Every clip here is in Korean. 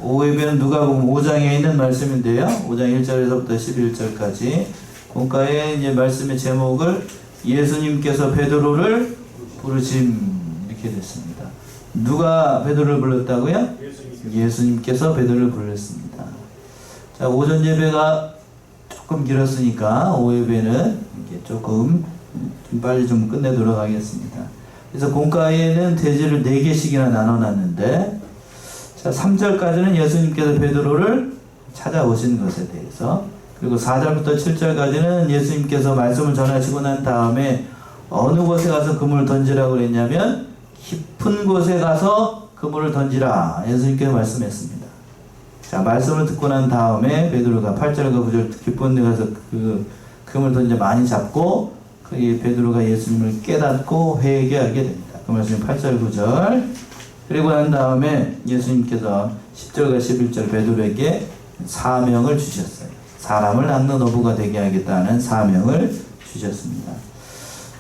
오해배는 누가복음 5장에 있는 말씀인데요. 5장 1절에서부터 11절까지 본가에 이제 말씀의 제목을 예수님께서 베드로를 부르심 이렇게 됐습니다. 누가 베드로를 불렀다고요? 예수님께서 베드로를 불렀습니다. 자, 오전 예배가 조금 길었으니까 오후 예배는 이렇게 조금 좀 빨리 좀 끝내도록 하겠습니다. 그래서 본가에는 대지를 4개씩이나 나눠놨는데, 자, 3절까지는 예수님께서 베드로를 찾아오신 것에 대해서, 그리고 4절부터 7절까지는 예수님께서 말씀을 전하시고 난 다음에 어느 곳에 가서 그물을 던지라고 그랬냐면 깊은 곳에 가서 그물을 던지라 예수님께서 말씀했습니다. 자, 말씀을 듣고 난 다음에 베드로가 8절과 9절 깊은 데 가서 그 그물을 던져 많이 잡고, 이 베드로가 예수님을 깨닫고 회개하게 됩니다. 그 말씀이 8절 9절. 그리고 난 다음에 예수님께서 10절과 11절 베드로에게 사명을 주셨어요. 사람을 낳는 어부가 되게 하겠다는 사명을 주셨습니다.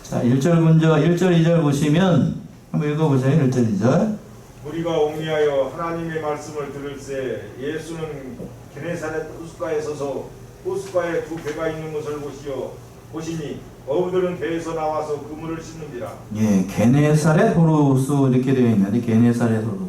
자, 1절 먼저 1절 2절 보시면 한번 읽어보세요. 1절 2절. 우리가 옹리하여 하나님의 말씀을 들을새 예수는 게네사렛 호숫가에 서서 호숫가에 두 배가 있는 것을 보시니 어부들은 배에서 나와서 그물을 씻는지라. 예, 게네사렛 호수 이렇게 되어 있는데, 게네사렛 호수.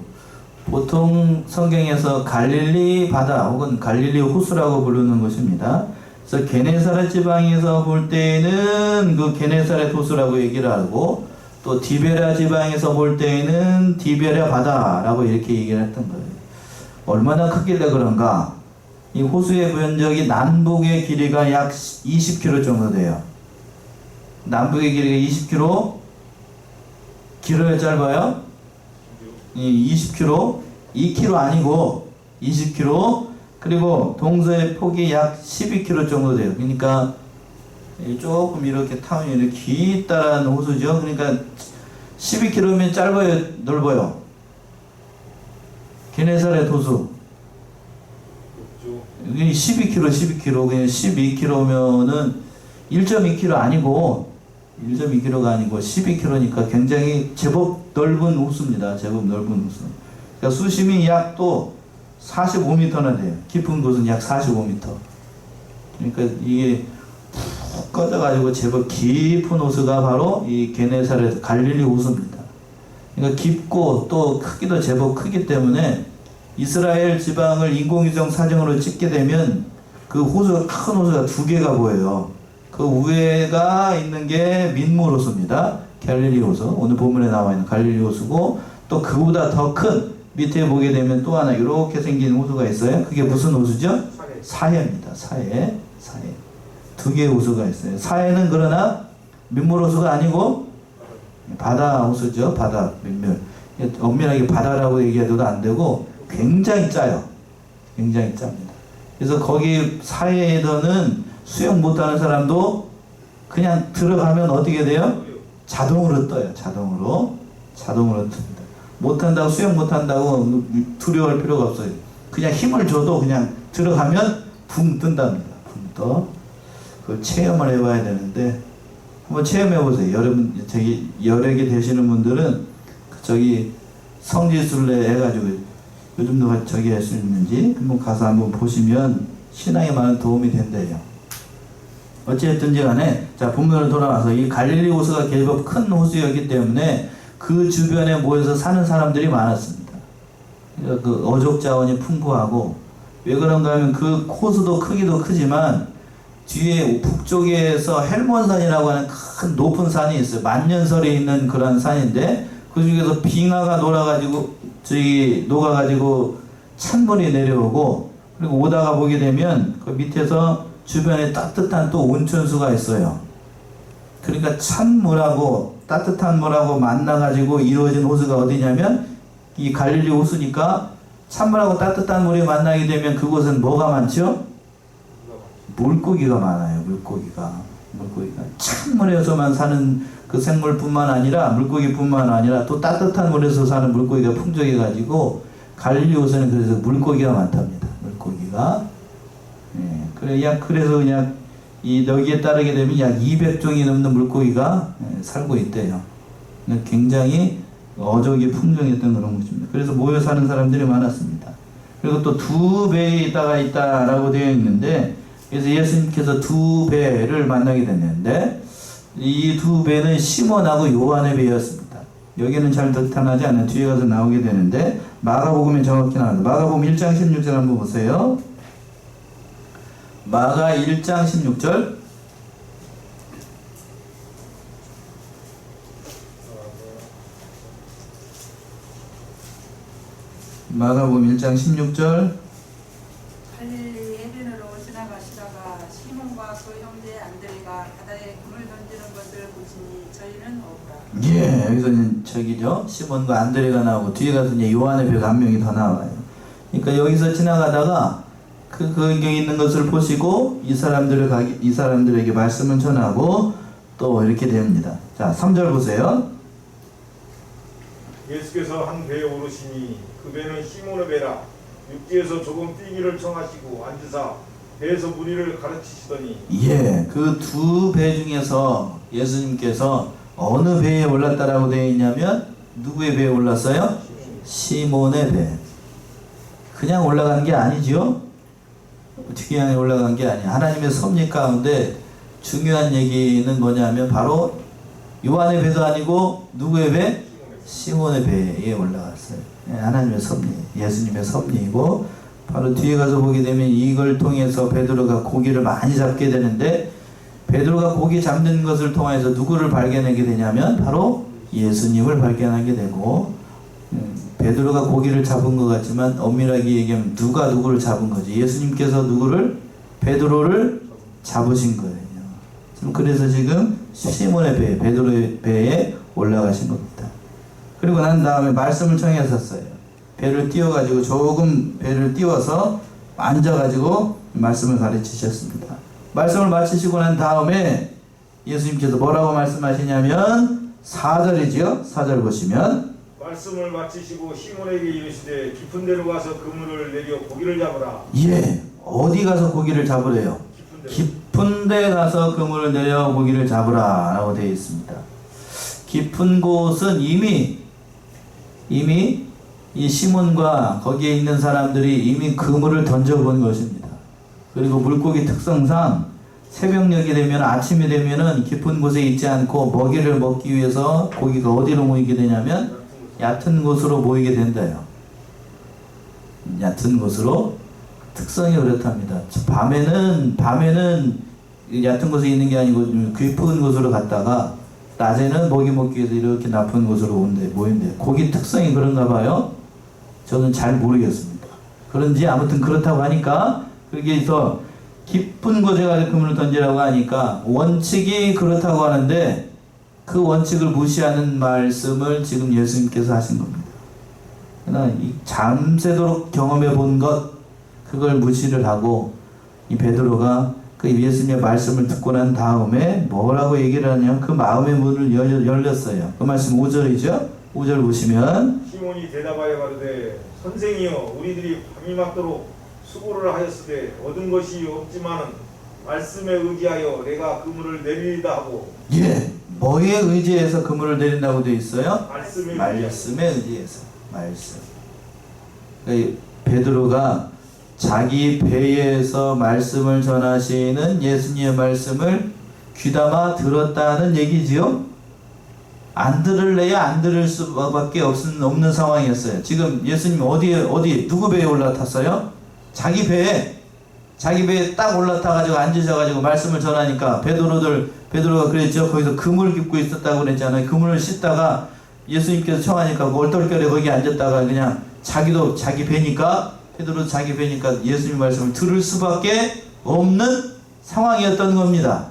보통 성경에서 갈릴리 바다 혹은 갈릴리 호수라고 부르는 것입니다. 그래서 게네사렛 지방에서 볼 때에는 그 게네사렛 호수라고 얘기를 하고, 또 디베랴 지방에서 볼 때에는 디베랴 바다라고 이렇게 얘기를 했던 거예요. 얼마나 크길래 그런가? 이 호수의 면적이 남북의 길이가 약 20km 정도 돼요. 남북의 길이가 20km, 길어요, 짧아요? 20km, 2km 아니고 20km, 그리고 동서의 폭이 약 12km 정도 돼요. 그러니까 조금 이렇게 타운이 이렇게 길다란 호수죠. 그러니까 12km면 짧아요, 넓어요? 게네사렛 호수. 12km, 그냥 12km면은 1.2km 아니고 1.2km가 아니고 12km니까 굉장히 제법 넓은 호수입니다. 제법 넓은 호수. 그러니까 수심이 약 또 45m나 돼요. 깊은 곳은 약 45m. 그러니까 이게 푹 꺼져가지고 제법 깊은 호수가 바로 이 게네사렛 갈릴리 호수입니다. 그러니까 깊고 또 크기도 제법 크기 때문에 이스라엘 지방을 인공위성 사진으로 찍게 되면 그 호수가, 큰 호수가 2개가 보여요. 그 위에가 있는 게 민물 호수입니다. 갈릴리 호수. 오늘 본문에 나와 있는 갈릴리 호수고, 또 그보다 더 큰 밑에 보게 되면 또 하나 이렇게 생긴 호수가 있어요. 그게 무슨 호수죠? 사해입니다. 사해. 2개의 호수가 있어요. 사해는 그러나 민물 호수가 아니고 바다 호수죠. 바다, 민물. 엄밀하게 바다라고 얘기해도 안 되고 굉장히 짜요. 굉장히 짭니다. 그래서 거기 사해에서는 수영 못하는 사람도 그냥 들어가면 어떻게 돼요? 자동으로 떠요. 자동으로 뜹니다. 못한다고, 수영 못한다고 두려워할 필요가 없어요. 그냥 힘을 줘도 그냥 들어가면 붕 뜬답니다. 붕 떠. 그걸 체험을 해봐야 되는데 한번 체험해보세요. 여러분, 저기 여력이 되시는 분들은 저기 성지순례 해가지고 요즘도 저기 할 수 있는지 한번 가서 한번 보시면 신앙에 많은 도움이 된대요. 어찌됐든지 간에, 자, 본문으로 돌아와서 이 갈릴리 호수가 제법 큰 호수였기 때문에 그 주변에 모여서 사는 사람들이 많았습니다. 그러니까 그 어족 자원이 풍부하고, 왜 그런가 하면 그 호수도 크기도 크지만 뒤에 북쪽에서 헬몬산이라고 하는 큰 높은 산이 있어요. 만년설에 있는 그런 산인데 그 중에서 빙하가 녹아가지고 찬물이 내려오고, 그리고 오다가 보게 되면 그 밑에서 주변에 따뜻한 또 온천수가 있어요. 그러니까 찬물하고 따뜻한 물하고 만나가지고 이루어진 호수가 어디냐면 이 갈릴리 호수니까 찬물하고 따뜻한 물이 만나게 되면 그곳은 뭐가 많죠? 물고기가 많아요. 물고기가 찬물에서만 사는 그 생물뿐만 아니라, 물고기뿐만 아니라 또 따뜻한 물에서 사는 물고기가 풍족해가지고 갈릴리 호수는 그래서 물고기가 많답니다. 물고기가. 예, 그래서 그냥 이 여기에 따르게 되면 약 200종이 넘는 물고기가 살고 있대요. 굉장히 어족이 풍성했던 그런 곳입니다. 그래서 모여 사는 사람들이 많았습니다. 그리고 또 2배에다가 있다라고 되어 있는데, 그래서 예수님께서 2배를 만나게 됐는데, 이 2배는 시몬하고 요한의 배였습니다. 여기는 잘 나타나지 않아요. 뒤에 가서 나오게 되는데, 마가복음에 정확히 나옵니다. 마가복음 1장 16절 한번 보세요. 마가 1장 16절. 마가복음 1장 16절. 갈릴리 해변으로 지나가시다가 시몬과 그 형제 안드레가 바다에 금을 던지는 것을 보시니 저희는 억울하. 예, 여기서는 저기죠. 시몬과 안드레가 나오고 뒤에 가서 이제 요한의 배가 한 명이 더 나와요. 그러니까 여기서 지나가다가 거기에 있는 것을 보시고 이 사람들에게 말씀을 전하고 또 이렇게 됩니다. 자, 3절 보세요. 예수께서 한 배에 오르시니 그 배는 시몬의 배라. 육지에서 조금 뛰기를 청하시고 앉으사 배에서 무리를 가르치시더니. 예, 그 2배 중에서 예수님께서 어느 배에 올랐다라고 되어 있냐면 누구의 배에 올랐어요? 시몬의 배. 그냥 올라가는 게 아니죠. 그냥 올라간 게 아니에요. 하나님의 섭리 가운데 중요한 얘기는 뭐냐면 바로 요한의 배도 아니고 누구의 배? 시몬의 배에 올라갔어요. 하나님의 섭리, 예수님의 섭리이고, 바로 뒤에 가서 보게 되면 이걸 통해서 베드로가 고기를 많이 잡게 되는데, 베드로가 고기 잡는 것을 통해서 누구를 발견하게 되냐면 바로 예수님을 발견하게 되고, 베드로가 고기를 잡은 것 같지만 엄밀하게 얘기하면 누가 누구를 잡은 거지. 예수님께서 누구를? 베드로를 잡으신 거예요. 그래서 지금 시몬의 배, 베드로의 배에 올라가신 겁니다. 그리고 난 다음에 말씀을 청하셨어요. 배를 띄워가지고 조금 배를 띄워서 앉아가지고 말씀을 가르치셨습니다. 말씀을 마치시고 난 다음에 예수님께서 뭐라고 말씀하시냐면 4절이지요. 4절 보시면 말씀을 마치시고 시몬에게 이르시되 깊은 데로 가서 그물을 내려 고기를 잡으라. 예, 어디 가서 고기를 잡으래요? 깊은 데 가서 그물을 내려 고기를 잡으라 라고 되어 있습니다. 깊은 곳은 이미 이 시몬과 거기에 있는 사람들이 이미 그물을 던져본 것입니다. 그리고 물고기 특성상 새벽녘이 되면 아침이 되면은 깊은 곳에 있지 않고 먹이를 먹기 위해서 고기가 어디로 모이게 되냐면 얕은 곳으로 모이게 된다요. 얕은 곳으로. 특성이 그렇답니다. 밤에는 얕은 곳에 있는 게 아니고 깊은 곳으로 갔다가 낮에는 먹이 먹기 위해서 이렇게 높은 곳으로 모인대. 고기 특성이 그런가 봐요. 저는 잘 모르겠습니다. 그런지 아무튼 그렇다고 하니까 거기에서 깊은 곳에 가서 그물을 던지라고 하니까 원칙이 그렇다고 하는데 그 원칙을 무시하는 말씀을 지금 예수님께서 하신 겁니다. 그러나 이 잠새도록 경험해 본 것, 그걸 무시를 하고 이 베드로가 그 예수님의 말씀을 듣고 난 다음에 뭐라고 얘기를 하냐면 그 마음의 문을 열렸어요. 그 말씀 5절이죠. 5절 보시면 시몬이 대답하여 가로되 선생이여 우리들이 밤이 맞도록 수고를 하였으되 얻은 것이 없지만은 말씀에 의지하여 내가 그물을 내리리다 하고. 예, 뭐에 의지해서 그물을 내린다고 되어 있어요? 말씀에 의지해서. 말씀. 그러니까 베드로가 자기 배에서 말씀을 전하시는 예수님의 말씀을 귀담아 들었다는 얘기지요. 안 들을래야 안 들을 수밖에 없는 상황이었어요. 지금 예수님 어디 누구 배에 올라탔어요? 자기 배에 딱 올라타가지고 앉으셔가지고 말씀을 전하니까 베드로가 그랬죠. 거기서 그물 깁고 있었다고 그랬잖아요. 그물을 씻다가 예수님께서 청하니까 얼떨결에 거기 앉았다가 그냥 자기도 자기 배니까 베드로도 자기 배니까 예수님 말씀을 들을 수밖에 없는 상황이었던 겁니다.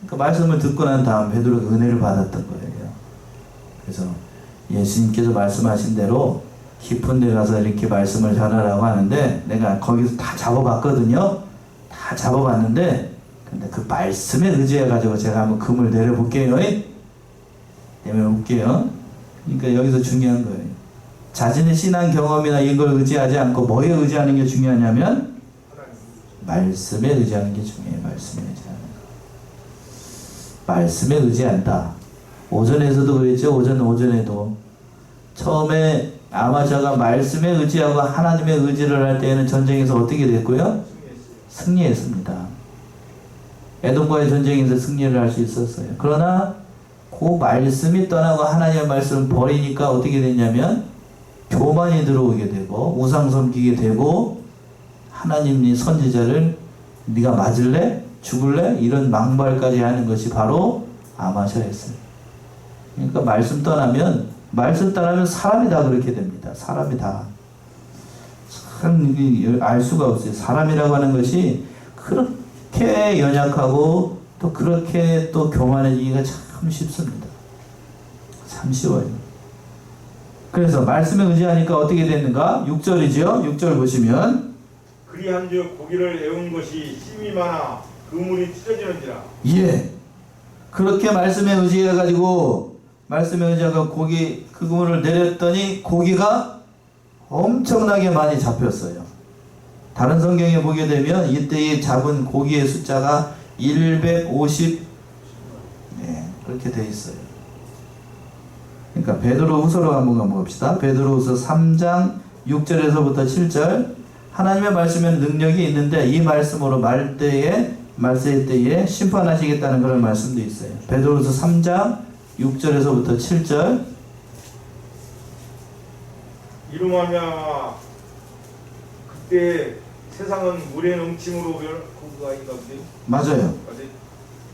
그 말씀을 듣고 난 다음 베드로가 은혜를 받았던 거예요. 그래서 예수님께서 말씀하신 대로 깊은 데 가서 이렇게 말씀을 전하라고 하는데 내가 거기서 다 잡아봤거든요. 다 잡아봤는데 근데 그 말씀에 의지해가지고 제가 한번 그물 내려볼게요. 내려볼게요. 그러니까 여기서 중요한 거예요. 자신의 신앙 경험이나 이걸 의지하지 않고 뭐에 의지하는 게 중요하냐면 말씀에 의지하는 게 중요해요. 말씀에 의지하는 거. 말씀에 의지한다. 오전에서도 그랬죠. 오전에도 처음에 아마샤가 말씀에 의지하고 하나님의 의지를 할 때에는 전쟁에서 어떻게 됐고요? 승리했습니다. 에돔과의 전쟁에서 승리를 할 수 있었어요. 그러나 그 말씀이 떠나고 하나님의 말씀을 버리니까 어떻게 됐냐면 교만이 들어오게 되고 우상 섬기게 되고 하나님의 선지자를 네가 맞을래? 죽을래? 이런 망발까지 하는 것이 바로 아마샤였어요. 그러니까 말씀 떠나면 사람이 다 그렇게 됩니다. 사람이 다. 참 알 수가 없어요. 사람이라고 하는 것이 그렇게 연약하고 또 그렇게 또 교만해지기가 참 쉽습니다. 참 쉬워요. 그래서 말씀에 의지하니까 어떻게 됐는가? 6절이죠. 6절 보시면 그리한즉 고기를 애운 것이 힘이 많아 그물이 찢어지는지라. 예. 그렇게 말씀에 의지해가지고 고기 그 그물을 내렸더니 고기가 엄청나게 많이 잡혔어요. 다른 성경에 보게 되면 이때에 잡은 고기의 숫자가 150 그렇게 돼 있어요. 그러니까 베드로후서로 한번 봅시다. 베드로후서 3장 6절에서부터 7절 하나님의 말씀에는 능력이 있는데 이 말씀으로 말세의 때에 심판하시겠다는 그런 말씀도 있어요. 베드로후서 3장 6절에서부터 7절 이름하며 그때 세상은 물의 넘침으로 그거가 있다 그지? 맞아요.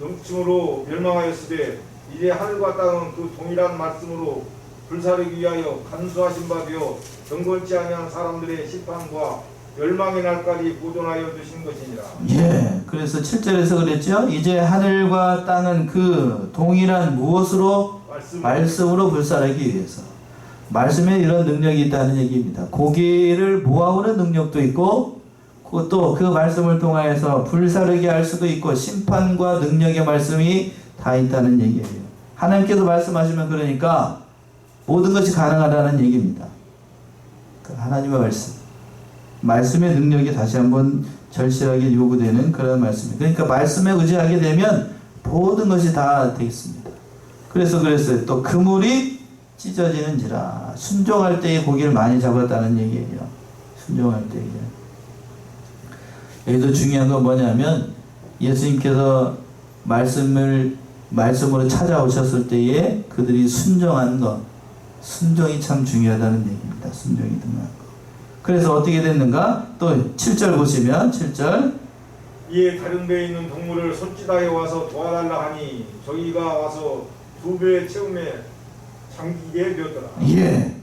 넘침으로 멸망하였으되 이제 하늘과 땅은 그 동일한 말씀으로 불사르기 위하여 간수하신 바 되어 경건치 아니한 사람들의 심판과 멸망의 날까지 보존하여 두신 것이니라. 예, 그래서 7절에서 그랬죠. 이제 하늘과 땅은 그 동일한 무엇으로? 말씀으로 불사르기 위해서. 말씀에 이런 능력이 있다는 얘기입니다. 고기를 모아오는 능력도 있고 또 그 말씀을 통하여서 불사르게 할 수도 있고 심판과 능력의 말씀이 다 있다는 얘기예요. 하나님께서 말씀하시면 그러니까 모든 것이 가능하다는 얘기입니다. 하나님의 말씀의 능력이 다시 한번 절실하게 요구되는 그런 말씀이에요. 그러니까 말씀에 의지하게 되면 모든 것이 다 되겠습니다. 그래서 그랬어요. 또 그물이 찢어지는지라. 순종할 때에 고기를 많이 잡았다는 얘기예요. 순종할 때에. 여기서 중요한 건 뭐냐면 예수님께서 말씀으로 찾아오셨을 때에 그들이 순종한 것, 순종이 참 중요하다는 얘기입니다. 순종이 중요한 것. 그래서 어떻게 됐는가? 또 7절 보시면 7절 이에 다른 데에 있는 동물을 손짓하여 와서 도와달라 하니 저희가 와서 2배의 채움에 잠기게 되었더라. 예.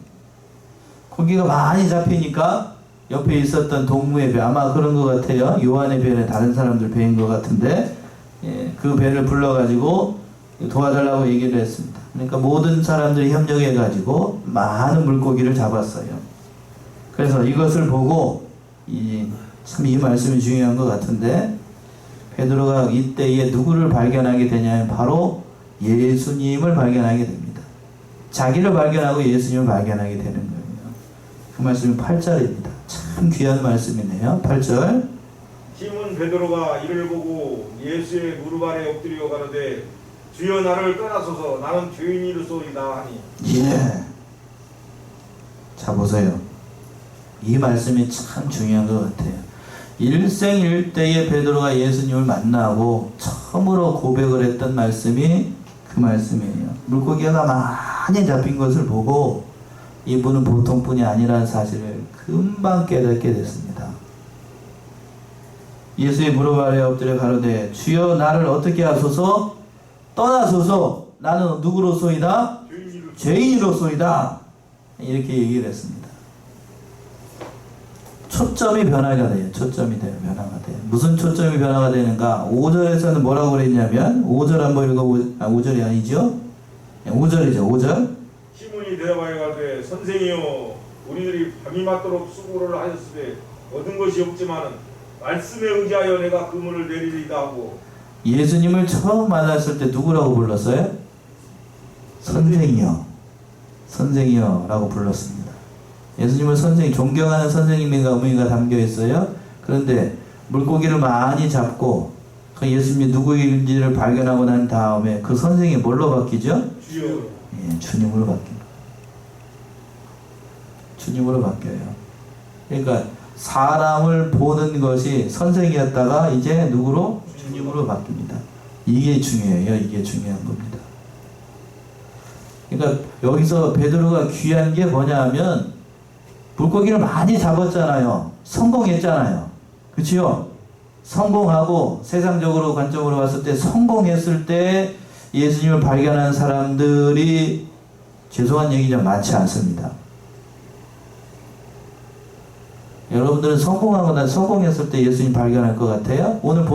고기가 많이 잡히니까 옆에 있었던 동무의 배, 아마 그런 것 같아요. 요한의 배는 다른 사람들 배인 것 같은데, 예, 그 배를 불러가지고 도와달라고 얘기를 했습니다. 그러니까 모든 사람들이 협력해가지고 많은 물고기를 잡았어요. 그래서 이것을 보고 참 이 말씀이 중요한 것 같은데, 베드로가 이때에 누구를 발견하게 되냐면 바로 예수님을 발견하게 됩니다. 자기를 발견하고 예수님을 발견하게 되는 거예요. 그 말씀이 8절입니다. 참 귀한 말씀이네요. 8절 시몬 베드로가 이를 보고 예수의 무릎 아래 엎드려 가로되 주여 나를 떠나소서 나는 죄인이로소이다 하니. 예. 자 보세요. 이 말씀이 참 중요한 것 같아요. 일생일대에 베드로가 예수님을 만나고 처음으로 고백을 했던 말씀이 그 말씀이에요. 물고기가 많이 잡힌 것을 보고 이분은 보통 분이 아니라는 사실을 금방 깨닫게 됐습니다. 예수의 무릎 아래 엎드려 가로되 주여 나를 어떻게 하소서? 떠나소서. 나는 누구로소이다? 죄인으로소이다. 이렇게 얘기를 했습니다. 초점이 변화가 돼요. 변화가 돼요. 무슨 초점이 변화가 되는가? 5절에서는 뭐라고 그랬냐면 5절 한번 읽어보세요. 5절이 아니죠? 5절이죠. 5절 시몬이 대답하여 가로되 선생이여 우리들이 밤이 맞도록 수고를 하였으되 얻은 것이 없지만 말씀에 의지하여 내가 그물을 내리리다 하고. 예수님을 처음 만났을 때 누구라고 불렀어요? 선생이여 라고 불렀습니다. 예수님을 존경하는 선생님의 의미가 담겨 있어요. 그런데 물고기를 많이 잡고 그 예수님이 누구인지를 발견하고 난 다음에 그 선생이 뭘로 바뀌죠? 주여. 예, 주님으로 바뀐 거예요. 주님으로 바뀌어요. 그러니까 사람을 보는 것이 선생이었다가 이제 누구로? 주님으로 바뀝니다. 이게 중요해요. 이게 중요한 겁니다. 그러니까 여기서 베드로가 귀한 게 뭐냐 하면 물고기를 많이 잡았잖아요. 성공했잖아요. 그치요? 성공하고 세상적으로 관점으로 봤을 때 성공했을 때 예수님을 발견한 사람들이 죄송한 얘기좀 많지 않습니다. 여러분들은 성공하거나 성공했을 때 예수님 발견할 것 같아요? 오늘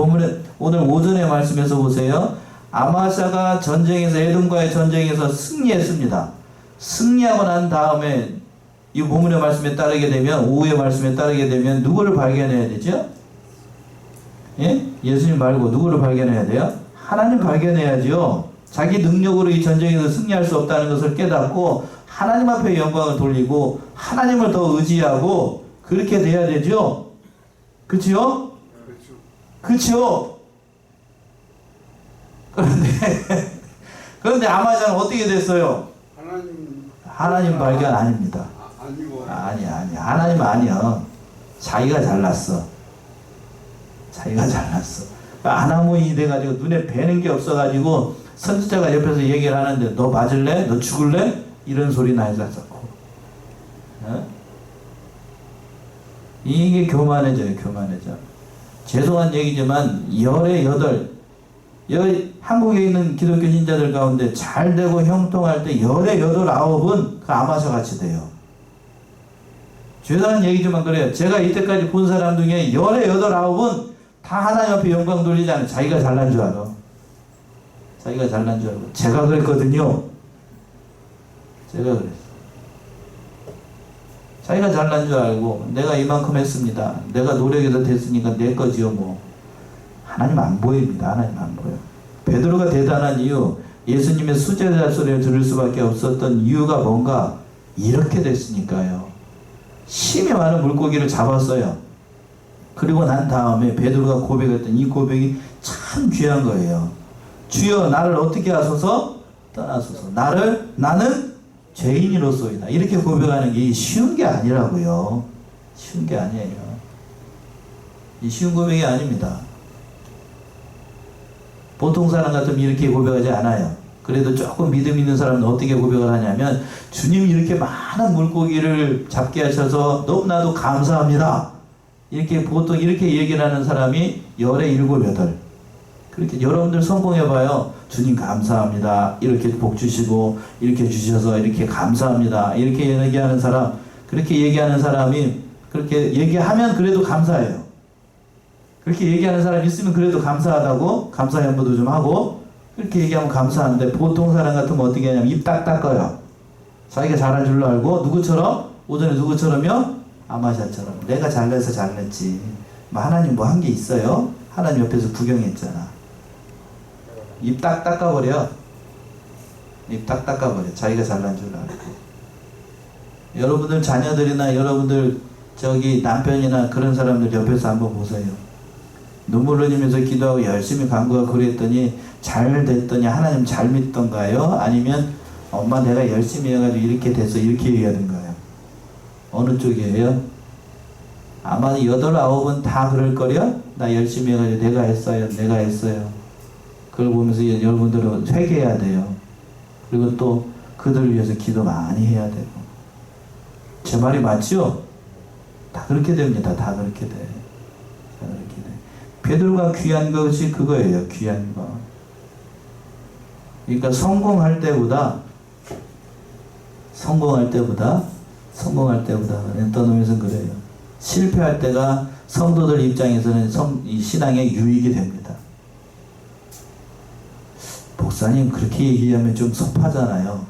오전의 말씀에서 보세요. 아마샤가 전쟁에서 에돔과의 전쟁에서 승리했습니다. 승리하고 난 다음에 이 본문의 말씀에 따르게 되면 오후의 말씀에 따르게 되면 누구를 발견해야 되죠? 예? 예수님 말고 누구를 발견해야 돼요? 하나님 발견해야죠. 자기 능력으로 이 전쟁에서 승리할 수 없다는 것을 깨닫고 하나님 앞에 영광을 돌리고 하나님을 더 의지하고 그렇게 돼야 되죠. 그치요? 그치요? 그런데 아마샤는 어떻게 됐어요? 하나님 발견 아닙니다. 아니야. 하나님 아니야. 자기가 잘났어. 아나무인이 돼가지고 눈에 뵈는 게 없어가지고 선지자가 옆에서 얘기를 하는데 너 맞을래? 너 죽을래? 이런 소리나 했었고. 이게 교만해져요. 죄송한 얘기지만 열의 여덟 한국에 있는 기독교 신자들 가운데 잘 되고 형통할 때 열의 여덟 아홉은 그 아마샤 같이 돼요. 죄송한 얘기지만 그래요. 제가 이때까지 본 사람 중에 열의 여덟 아홉은 다 하나님 앞에 영광 돌리지 않아요. 자기가 잘난 줄 알아. 제가 그랬거든요. 제가 그랬어. 자기가 잘난 줄 알고 내가 이만큼 했습니다. 내가 노력해서 됐으니까 내 거지요 뭐. 하나님 안 보입니다. 하나님 안 보여. 베드로가 대단한 이유, 예수님의 수제자 소리를 들을 수밖에 없었던 이유가 뭔가 이렇게 됐으니까요. 심히 많은 물고기를 잡았어요. 그리고 난 다음에 베드로가 고백했던 이 고백이 참 귀한 거예요. 주여 나를 어떻게 하소서? 떠나소서. 나는 죄인이로소이다. 이렇게 고백하는 게 쉬운 게 아니라고요. 쉬운 게 아니에요. 이 쉬운 고백이 아닙니다. 보통 사람 같으면 이렇게 고백하지 않아요. 그래도 조금 믿음 있는 사람은 어떻게 고백을 하냐면 주님이 이렇게 많은 물고기를 잡게 하셔서 너무나도 감사합니다. 이렇게 보통 이렇게 얘기를 하는 사람이 열에 7, 8. 그렇게 여러분들 성공해봐요. 주님 감사합니다. 이렇게 복 주시고 이렇게 주셔서 이렇게 감사합니다. 이렇게 얘기하는 사람, 그렇게 얘기하는 사람이 그렇게 얘기하면 그래도 감사해요. 그렇게 얘기하는 사람이 있으면 그래도 감사하다고 감사 연보도 좀 하고 그렇게 얘기하면 감사한데 보통 사람 같으면 어떻게 하냐면 입 딱 닦아요. 자기가 잘한 줄로 알고 누구처럼? 오전에 누구처럼요? 아마샤처럼. 내가 잘내서 잘냈지. 뭐 하나님 뭐 한 게 있어요? 하나님 옆에서 구경했잖아. 입 딱 닦아버려. 자기가 잘난 줄 알고. 여러분들 자녀들이나 여러분들 남편이나 그런 사람들 옆에서 한번 보세요. 눈물 흘리면서 기도하고 열심히 간구하고 그랬더니 잘 됐더니 하나님 잘 믿던가요? 아니면 엄마 내가 열심히 해가지고 이렇게 됐어 이렇게 얘기하던가요? 어느 쪽이에요? 아마 8, 9은 다 그럴걸요? 나 열심히 해가지고 내가 했어요. 그걸 보면서 여러분들은 회개해야 돼요. 그리고 또 그들 위해서 기도 많이 해야 되고. 제 말이 맞죠? 다 그렇게 됩니다. 다 그렇게 돼. 베드로가 귀한 것이 그거예요. 귀한 거. 그러니까 성공할 때보다 떠나면서 그래요. 실패할 때가 성도들 입장에서는 이 신앙의 유익이 됩니다. 목사님 그렇게 얘기하면 좀 섭하잖아요.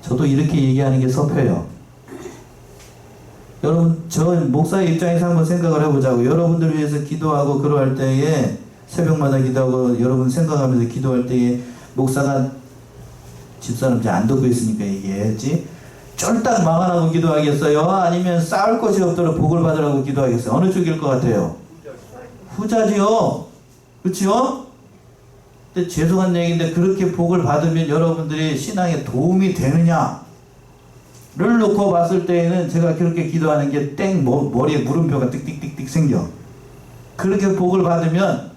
저도 이렇게 얘기하는 게 섭해요. 여러분 저 목사의 입장에서 한번 생각을 해보자고. 여러분들을 위해서 기도하고 그러할 때에 새벽마다 기도하고 여러분 생각하면서 기도할 때에 목사가 집사람 이제 안 듣고 있으니까 얘기해야지. 쫄딱 망 안 하고 기도하겠어요? 아니면 싸울 것이 없도록 복을 받으라고 기도하겠어요? 어느 쪽일 것 같아요? 후자지요. 그렇죠? 근데 죄송한 얘기인데 그렇게 복을 받으면 여러분들이 신앙에 도움이 되느냐? 놓고 봤을 때에는 제가 그렇게 기도하는 게 땡 머리에 물음표가 띡띡띡띡 생겨. 그렇게 복을 받으면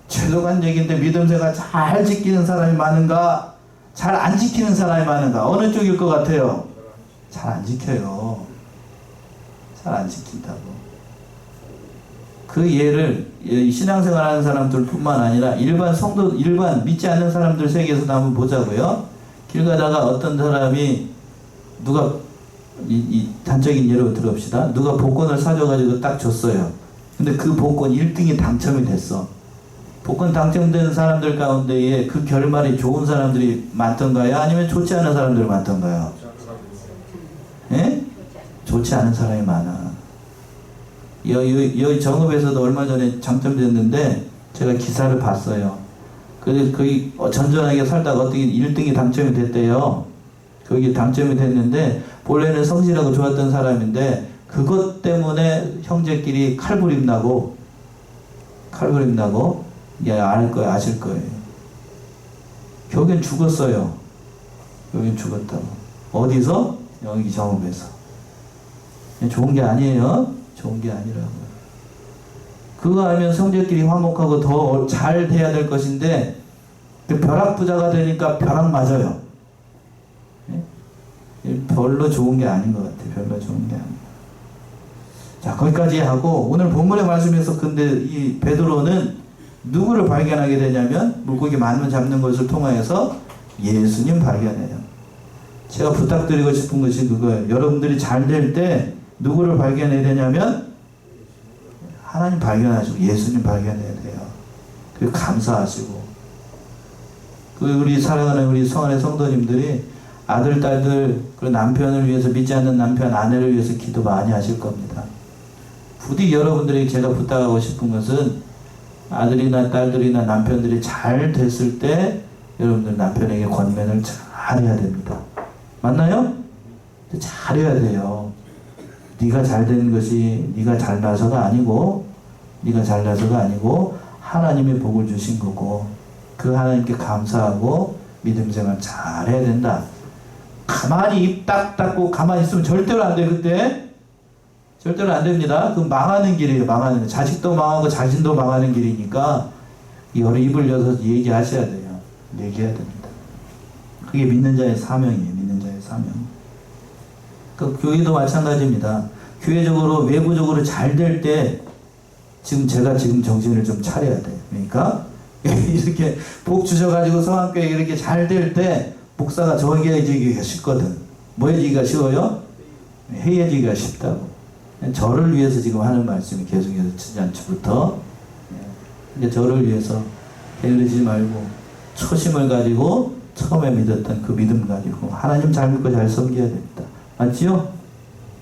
죄송한 얘기인데 믿음 생활 잘 지키는 사람이 많은가, 잘 안 지키는 사람이 많은가, 어느 쪽일 것 같아요? 잘 안 지켜요. 잘 안 지킨다고. 그 예를 신앙생활 하는 사람들뿐만 아니라 일반 성도, 일반 믿지 않는 사람들 세계에서도 한번 보자고요. 길 가다가 어떤 사람이 누가 이 단적인 예로 들어봅시다. 누가 복권을 사줘가지고 딱 줬어요. 근데 그 복권 1등이 당첨이 됐어. 복권 당첨된 사람들 가운데에 그 결말이 좋은 사람들이 많던가요? 아니면 좋지 않은 사람들이 많던가요? 예? 좋지 않은 사람이 많아. 여기 정읍에서도 얼마 전에 당첨됐는데 제가 기사를 봤어요. 그래서 거기 전전하게 살다가 어떻게 1등이 당첨이 됐대요. 거기 당첨이 됐는데 본래는 성실하고 좋았던 사람인데 그것 때문에 형제끼리 칼부림 나고 아실 거예요. 결국엔 죽었어요. 결국엔 죽었다고. 어디서? 여기 정읍에서. 좋은 게 아니에요. 좋은 게 아니라고요. 그거 알면 성제끼리 화목하고 더 잘 돼야 될 것인데 벼락부자가 되니까 벼락 맞아요. 별로 좋은 게 아닌 것 같아요. 별로 좋은 게 아니에요. 자, 거기까지 하고 오늘 본문의 말씀에서 근데 이 베드로는 누구를 발견하게 되냐면 물고기 만원 잡는 것을 통하여서 예수님 발견해요. 제가 부탁드리고 싶은 것이 그거예요. 여러분들이 잘 될 때 누구를 발견해야 되냐면 하나님 발견하시고 예수님 발견해야 돼요. 그리고 감사하시고 우리 사랑하는 우리 성안의 성도님들이 아들, 딸들, 그리고 남편을 위해서, 믿지 않는 남편, 아내를 위해서 기도 많이 하실 겁니다. 부디 여러분들에게 제가 부탁하고 싶은 것은 아들이나 딸들이나 남편들이 잘 됐을 때 여러분들 남편에게 권면을 잘 해야 됩니다. 맞나요? 잘 해야 돼요. 네가 잘 되는 것이 네가 잘나서가 아니고 하나님의 복을 주신 거고 그 하나님께 감사하고 믿음 생활 잘 해야 된다. 가만히 입 딱 닫고 가만히 있으면 절대로 안 돼. 그때 절대로 안 됩니다. 그 망하는 길이에요. 망하는 길. 자식도 망하고 자신도 망하는 길이니까 여러 입을 열어서 얘기하셔야 돼요. 얘기해야 됩니다. 그게 믿는 자의 사명이에요. 믿는 자의 사명. 그 교회도 마찬가지입니다. 교회적으로 외부적으로 잘 될 때 제가 정신을 좀 차려야 돼요. 그러니까 이렇게 복 주셔가지고 성안교회 이렇게 잘 될 때 목사가 저기가 쉽거든. 뭐 해지기가 쉬워요? 해지기가 쉽다고. 저를 위해서 지금 하는 말씀이 계속해서 지난주부터 저를 위해서 게으르지 말고 초심을 가지고 처음에 믿었던 그 믿음 가지고 하나님 잘 믿고 잘 섬겨야 됩니다. 맞지요?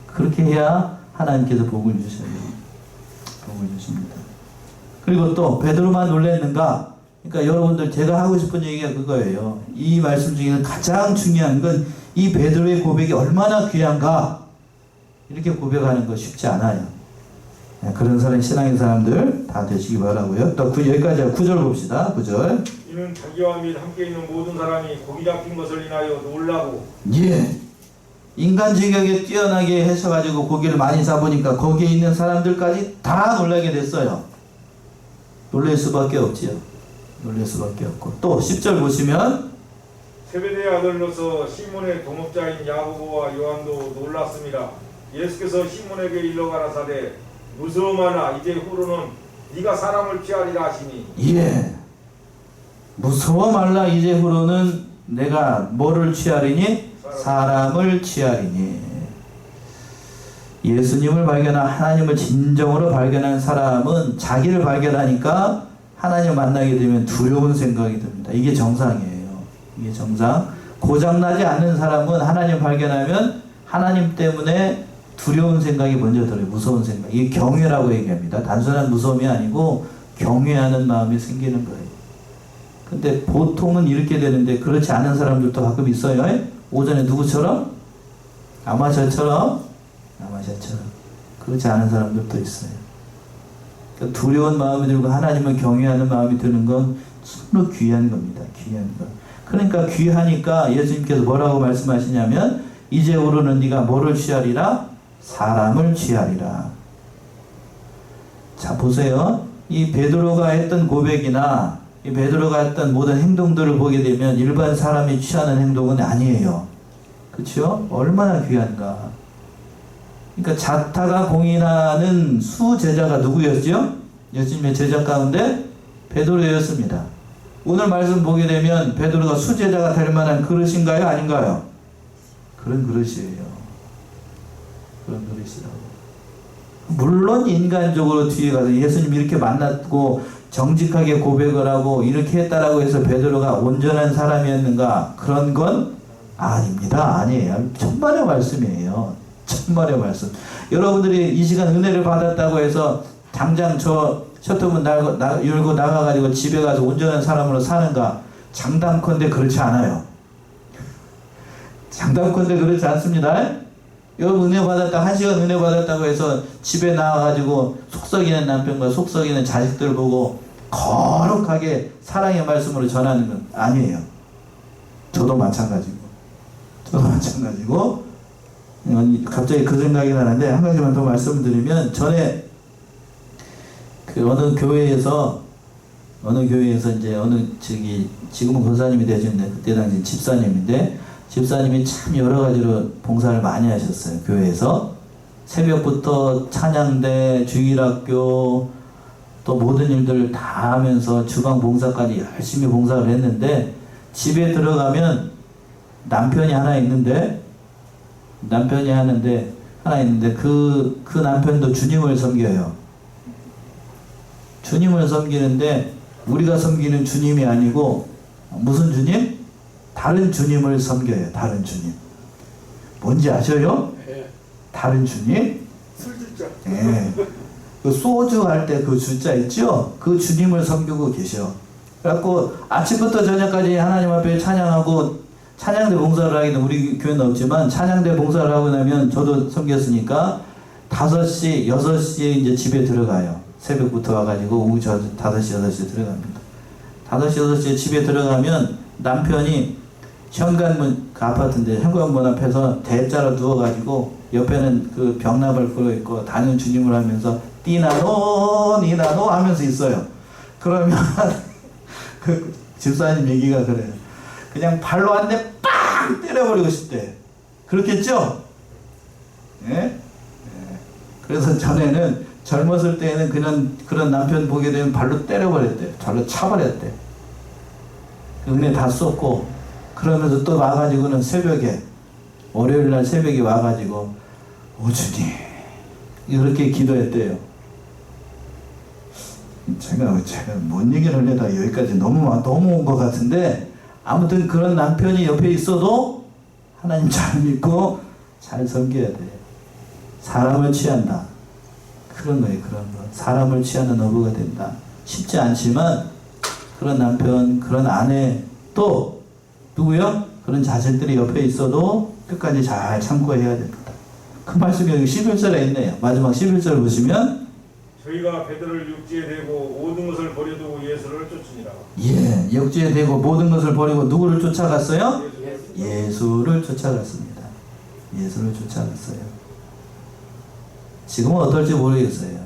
그렇게 해야 하나님께서 복을 주셔요. 복을 주십니다. 그리고 또 베드로만 놀랐는가? 그러니까 여러분들 제가 하고 싶은 얘기가 그거예요. 이 말씀 중에는 가장 중요한 건 이 베드로의 고백이 얼마나 귀한가? 이렇게 고백하는 거 쉽지 않아요. 그런 사람 신앙인 사람들 다 되시기 바라고요. 또 여기까지 9절 봅시다. 9절. 이는 자기와 및 함께 있는 모든 사람이 고기 잡힌 것을 인하여 놀라고. 예. 인간 지격에 뛰어나게 하셔가지고 고기를 많이 잡으니까 거기에 있는 사람들까지 다 놀라게 됐어요. 놀랄 수밖에 없지요. 놀랄 수밖에 없고. 또 10절 보시면 세베대의 아들로서 시몬의 동업자인 야고보와 요한도 놀랐습니다. 예수께서 시몬에게 일러 가라사대 무서워하나 이제 후로는 네가 사람을 취하리라 하시니. 예. 무서워 말라 이제 후로는 내가 뭐를 취하리니? 사람을 취하리니. 예수님을 발견한 하나님을 진정으로 발견한 사람은 자기를 발견하니까 하나님을 만나게 되면 두려운 생각이 듭니다. 이게 정상이에요. 이게 정상. 고장나지 않는 사람은 하나님 발견하면 하나님 때문에 두려운 생각이 먼저 들어요. 무서운 생각. 이게 경외라고 얘기합니다. 단순한 무서움이 아니고 경외하는 마음이 생기는 거예요. 근데 보통은 이렇게 되는데 그렇지 않은 사람들도 가끔 있어요. 오전에 누구처럼? 아마 저처럼 그렇지 않은 사람들도 있어요. 그러니까 두려운 마음이 들고 하나님을 경외하는 마음이 드는 건 참으로 귀한 겁니다. 귀한 것. 그러니까 귀하니까 예수님께서 뭐라고 말씀하시냐면 이제후로는 네가 뭐를 취하리라? 사람을 취하리라. 자, 보세요. 이 베드로가 했던 고백이나 이 베드로가 했던 모든 행동들을 보게 되면 일반 사람이 취하는 행동은 아니에요. 그렇죠? 얼마나 귀한가. 그러니까 자타가 공인하는 수제자가 누구였죠? 예수님의 제자 가운데 베드로였습니다. 오늘 말씀 보게 되면 베드로가 수제자가 될 만한 그릇인가요? 아닌가요? 그런 그릇이에요. 그런 그릇이라고. 물론 인간적으로 뒤에 가서 예수님 이렇게 만났고 정직하게 고백을 하고 이렇게 했다라고 해서 베드로가 온전한 사람이었는가? 그런 건 아닙니다. 아니에요. 천만의 말씀이에요. 천만의 말씀. 여러분들이 이 시간 은혜를 받았다고 해서 당장 저 셔터문 열고 나가가지고 집에 가서 온전한 사람으로 사는가? 장담컨대 그렇지 않아요. 장담컨대 그렇지 않습니다. 여러분 은혜 받았다, 1시간 은혜 받았다고 해서 집에 나와가지고 속썩이는 남편과 속썩이는 자식들 보고 거룩하게 사랑의 말씀으로 전하는 건 아니에요. 저도 마찬가지고. 갑자기 그 생각이 나는데 한 가지만 더 말씀드리면, 전에 그 어느 교회에서 이제 지금은 권사님이 되셨는데 그때 당시 집사님인데, 집사님이 참 여러 가지로 봉사를 많이 하셨어요. 교회에서 새벽부터 찬양대, 주일학교, 또 모든 일들을 다 하면서 주방 봉사까지 열심히 봉사를 했는데, 집에 들어가면 남편이 하나 있는데 그 남편도 주님을 섬겨요. 주님을 섬기는데 우리가 섬기는 주님이 아니고 무슨 주님? 다른 주님을 섬겨요. 다른 주님. 뭔지 아셔요? 네. 다른 주님? 술주자. 네. 그 소주 할 때 그 주자 있죠? 그 주님을 섬기고 계셔. 그래갖고 아침부터 저녁까지 하나님 앞에 찬양하고, 찬양대 봉사를 하기는 우리 교회는 없지만 찬양대 봉사를 하고 나면 저도 섬겼으니까 5시, 6시에 이제 집에 들어가요. 새벽부터 와가지고 오후 5시, 6시에 들어갑니다. 5시, 6시에 집에 들어가면 남편이 현관문, 그 아파트인데 현관문 앞에서 대자로 누워가지고 옆에는 그 벽납을 걸어있고 다른 주님을 하면서 띠나노 니나노 하면서 있어요. 그러면 그 집사님 얘기가 그래요. 그냥 발로 한 대 빵 때려버리고 싶대. 그렇겠죠? 예? 예. 그래서 전에는 젊었을 때에는 그냥 그런 남편 보게 되면 발로 때려버렸대. 발로 차버렸대. 은혜 다 쏟고, 그러면서 또 와가지고는 새벽에, 월요일날 새벽에 와가지고 오 주님 이렇게 기도했대요. 제가 뭔 얘기를 하려다 여기까지 너무 온 것 같은데, 아무튼 그런 남편이 옆에 있어도 하나님 잘 믿고 잘 섬겨야 돼. 사람을 취한다. 그런 거예요. 그런 거. 사람을 취하는 어부가 된다. 쉽지 않지만 그런 남편, 그런 아내, 또 누구요? 그런 자식들이 옆에 있어도 끝까지 잘 참고 해야 됩니다. 그 말씀이 여기 11절에 있네요. 마지막 11절 보시면, 저희가 베드로를 육지에 대고 모든 것을 버려두고 예수를 쫓으니라. 예, 육지에 대고 모든 것을 버리고 누구를 쫓아갔어요? 예수를 쫓아갔습니다. 예수를 쫓아갔어요. 지금은 어떨지 모르겠어요.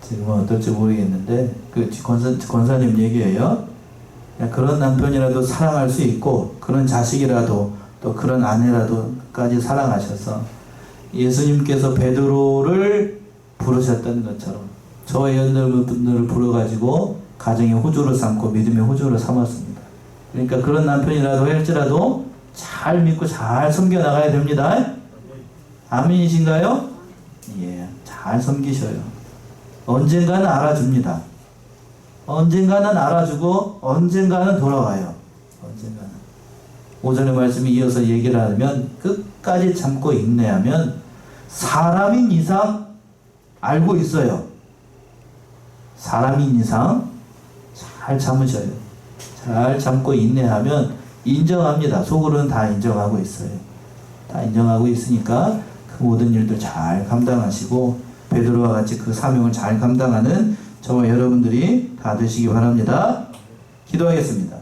지금은 어떨지 모르겠는데, 그 권사님 얘기예요. 그런 남편이라도 사랑할 수 있고, 그런 자식이라도, 또 그런 아내라도까지 사랑하셔서 예수님께서 베드로를 부르셨던 것처럼 저와 여러분들을 불러가지고 가정의 호주로 삼고 믿음의 호주로 삼았습니다. 그러니까 그런 남편이라도 할지라도 잘 믿고 잘 섬겨 나가야 됩니다. 아멘이신가요? 예, 잘 섬기셔요. 언젠가는 알아줍니다. 언젠가는 알아주고 언젠가는 돌아와요. 언젠가는. 오전의 말씀이 이어서 얘기를 하면, 끝까지 참고 인내하면 사람인 이상 알고 있어요. 사람인 이상 잘 참으셔요. 잘 참고 인내하면 인정합니다. 속으로는 다 인정하고 있어요. 다 인정하고 있으니까 그 모든 일들 잘 감당하시고 베드로와 같이 그 사명을 잘 감당하는 저와 여러분들이 다 되시기 바랍니다. 기도하겠습니다.